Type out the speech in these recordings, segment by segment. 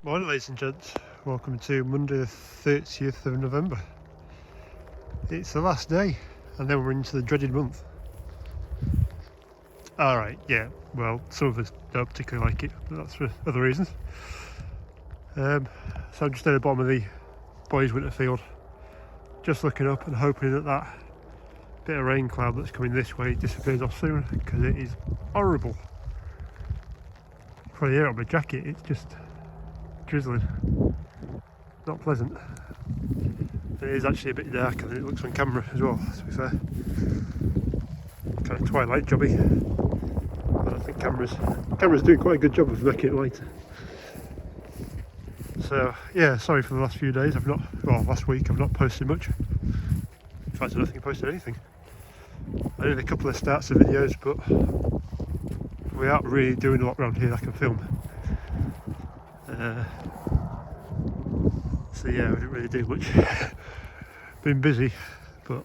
Morning ladies and gents, welcome to Monday the 30th of November. It's the last day and then we're into the dreaded month. Alright, yeah, well some of us don't particularly like it, but that's for other reasons. So I'm just at the bottom of the boys' winter field, just looking up and hoping that that bit of rain cloud that's coming this way disappears off soon, because it is horrible. Probably hear it on my jacket, it's just drizzling. Not pleasant. It is actually a bit darker than it looks on camera as well, to be fair. Kind of twilight jobby. But I think cameras do quite a good job of making it lighter. So yeah, sorry for the last few days. Last week I've not posted much. In fact, I don't think I posted anything. I did a couple of starts of videos, but we aren't really doing a lot around here that I can film. So yeah, we didn't really do much. Been busy, but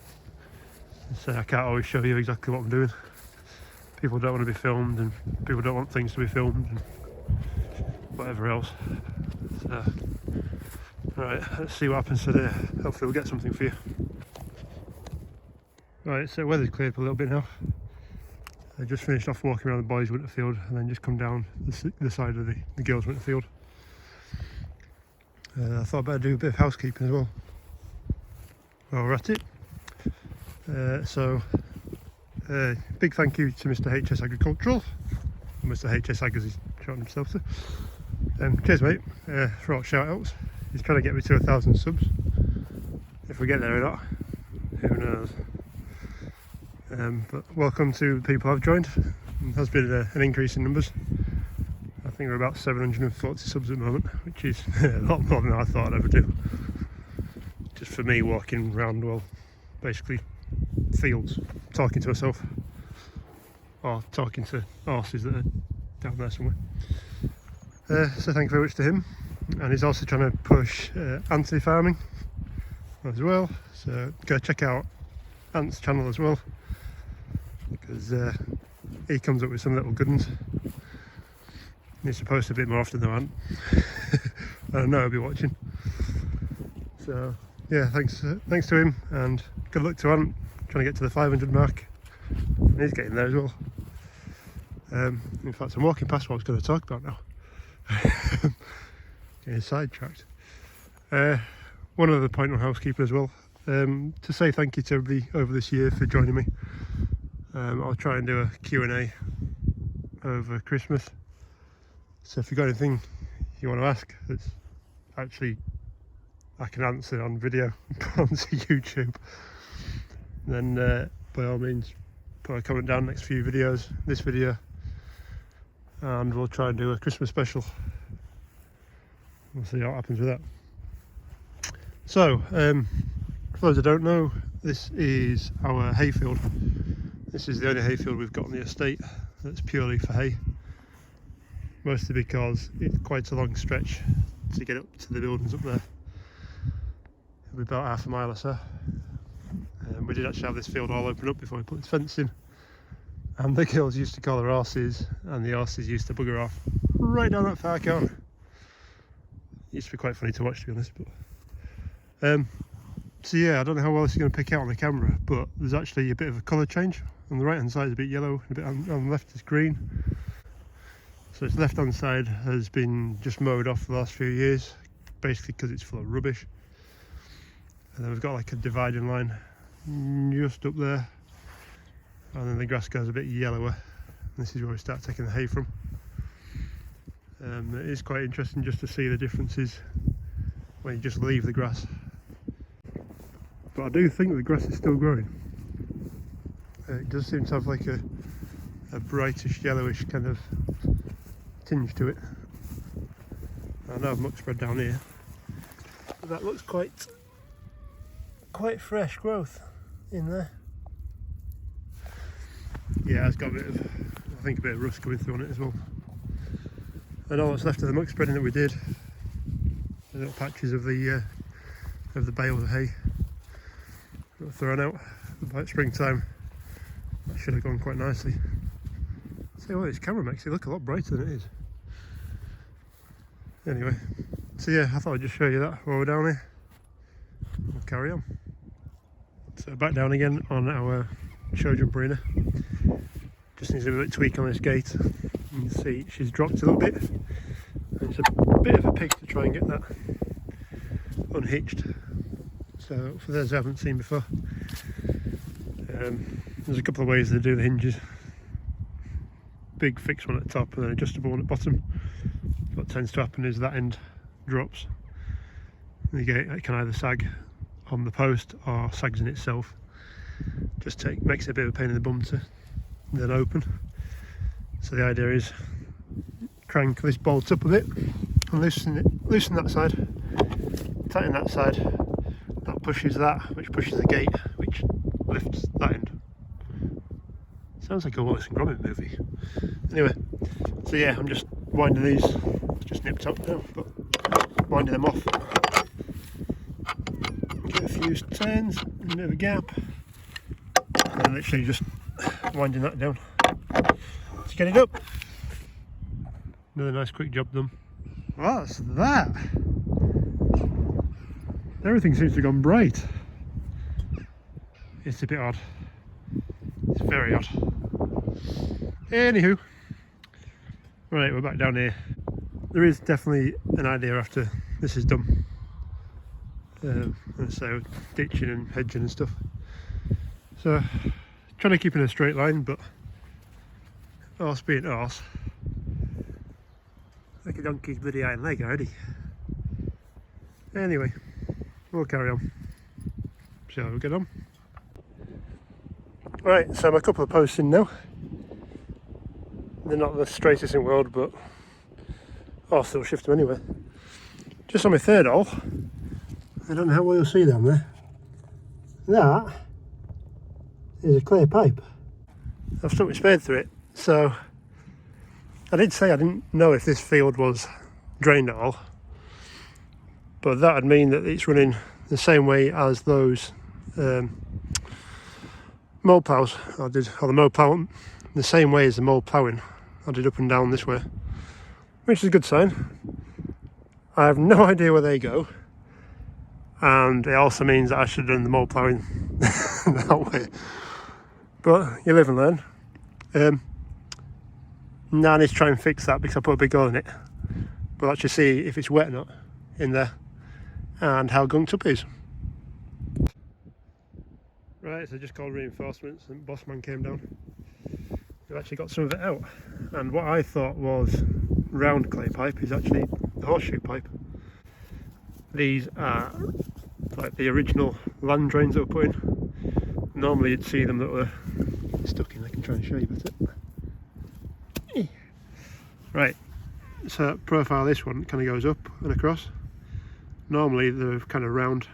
so I can't always show you exactly what I'm doing. People don't want to be filmed, and people don't want things to be filmed, and whatever else. So, right, let's see what happens today. Hopefully we'll get something for you. Right, so weather's cleared up a little bit now. I just finished off walking around the boys' winter field and then just come down the side of the girls' winter field. I thought I'd better do a bit of housekeeping as well. Well, we're at it. Big thank you to Mr. H-S Agricultural. Mr. H-S Agri is shouting himself to. Cheers mate, for all shout outs. He's trying to get me to 1,000 subs. If we get there or not, who knows. But welcome to the people I've joined. There has been an increase in numbers. I think we're about 740 subs at the moment, which is a lot more than I thought I'd ever do. Just for me walking around, well, basically fields, talking to myself, or talking to horses that are down there somewhere. So thank you very much to him. And he's also trying to push Antony farming as well, so go check out Ant's channel as well, because he comes up with some little good ones. Needs to post a bit more often though, Ant. I know he'll be watching. So yeah, thanks to him, and good luck to Ant trying to get to the 500 mark. And he's getting there as well. In fact, I'm walking past what I was going to talk about now. Getting sidetracked. One other point on housekeeping as well. To say thank you to everybody over this year for joining me. I'll try and do a Q&A over Christmas. So if you've got anything you want to ask that's actually I can answer on video onto YouTube, then by all means put a comment down next few videos, this video, and we'll try and do a Christmas special. We'll see what happens with that. So for those that don't know, this is our hayfield. This is the only hayfield we've got on the estate that's purely for hay. Mostly because it's quite a long stretch to get up to the buildings up there. It'll be about half a mile or so. We did actually have this field all open up before we put this fence in. And the girls used to call her horses, and the horses used to bugger off right down that far corner. It used to be quite funny to watch, to be honest. But so yeah, I don't know how well this is going to pick out on the camera, but there's actually a bit of a colour change. On the right hand side is a bit yellow, and a bit on the left is green. So its left hand side has been just mowed off for the last few years, basically because it's full of rubbish. And then we've got like a dividing line just up there, and then the grass goes a bit yellower. This is where we start taking the hay from. It is quite interesting just to see the differences when you just leave the grass. But I do think the grass is still growing. It does seem to have like a brightish yellowish kind of tinge to it. I know I've muck spread down here, but that looks quite fresh growth in there. Yeah, it's got a bit of, I think, a bit of rust coming through on it as well. And all that's left of the muck spreading that we did, the little patches of the bales of hay that were thrown out about springtime. That should have gone quite nicely. See what this camera makes it look a lot brighter than it is. Anyway, so yeah, I thought I'd just show you that while we're down here. We'll carry on. So back down again on our show jump arena. Just needs a bit of tweak on this gate. You can see she's dropped a little bit. And it's a bit of a pig to try and get that unhitched. So for those who haven't seen before, there's a couple of ways to do the hinges. Big fixed one at the top and then adjustable one at the bottom. What tends to happen is that end drops. The gate can either sag on the post or sags in itself. Just makes it a bit of a pain in the bum to then open. So the idea is crank this bolt up a bit and loosen that side, tighten that side. That pushes that, which pushes the gate, which lifts that end. Sounds like a Wallace and Gromit movie. Anyway, so yeah, I'm just winding these. It's just nipped up now, but winding them off. Get a few turns, a bit of a gap, and literally just winding that down to get it up. Another nice quick job done. What's that? Everything seems to have gone bright. It's a bit odd. It's very odd. Anywho, right, we're back down here. There is definitely an idea after this is done. So ditching and hedging and stuff. So trying to keep in a straight line, but arse being arse. Like a donkey's bloody iron leg already. Anyway, we'll carry on. See how we get on. Right, so I'm a couple of posts in now. They're not the straightest in the world, but I'll still shift them anyway. Just on my third hole, I don't know how well you'll see down there. That is a clear pipe. I've stuck my spade through it, so I did say I didn't know if this field was drained at all, but that would mean that it's running the same way as those mold plows I did, or the mold plow, the same way as the mold ploughing I did up and down this way, which is a good sign. I have no idea where they go, and it also means that I should have done the mold ploughing that way, but you live and learn. Now I need to try and fix that because I put a big hole in it. We'll actually see if it's wet or not in there and how gunked up it is. Right, so just called reinforcements and Bossman came down. We've actually got some of it out, and what I thought was round clay pipe is actually the horseshoe pipe. These are like the original land drains that were put in. Normally you'd see them that were stuck in. I can try and show you better. Right, so profile this one kind of goes up and across. Normally they're kind of round,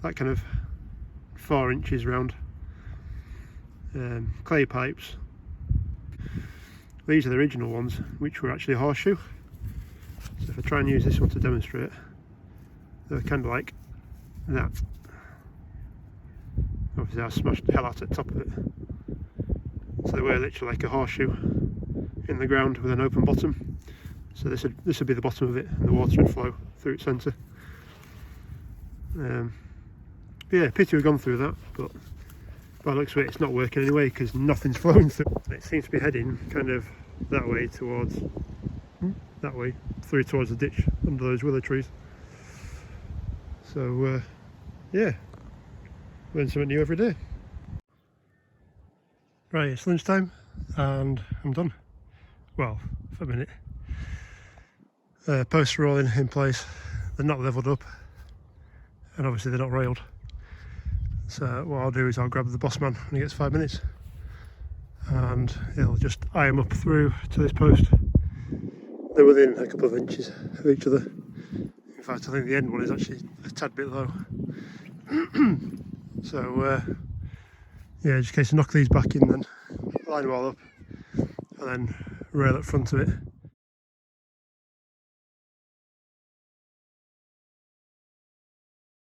like kind of 4 inches round. Clay pipes. These are the original ones, which were actually a horseshoe. So if I try and use this one to demonstrate, they're kind of like that. Obviously I smashed the hell out at the top of it. So they were literally like a horseshoe in the ground with an open bottom. So this would be the bottom of it, and the water would flow through its centre. Yeah, pity we've gone through that, but by the looks of it, it's not working anyway because nothing's flowing through. It seems to be heading kind of that way towards, that way, through towards the ditch under those willow trees. So yeah, learn something new every day. Right, it's lunchtime and I'm done. Well, for a minute. Posts are all in place. They're not levelled up, and obviously they're not railed. So what I'll do is I'll grab the Bossman when he gets 5 minutes, and he'll just eye them up through to this post. They're within a couple of inches of each other. In fact, I think the end one is actually a tad bit low. So yeah, just in case I knock these back in, then line them all up, and then rail at front of it.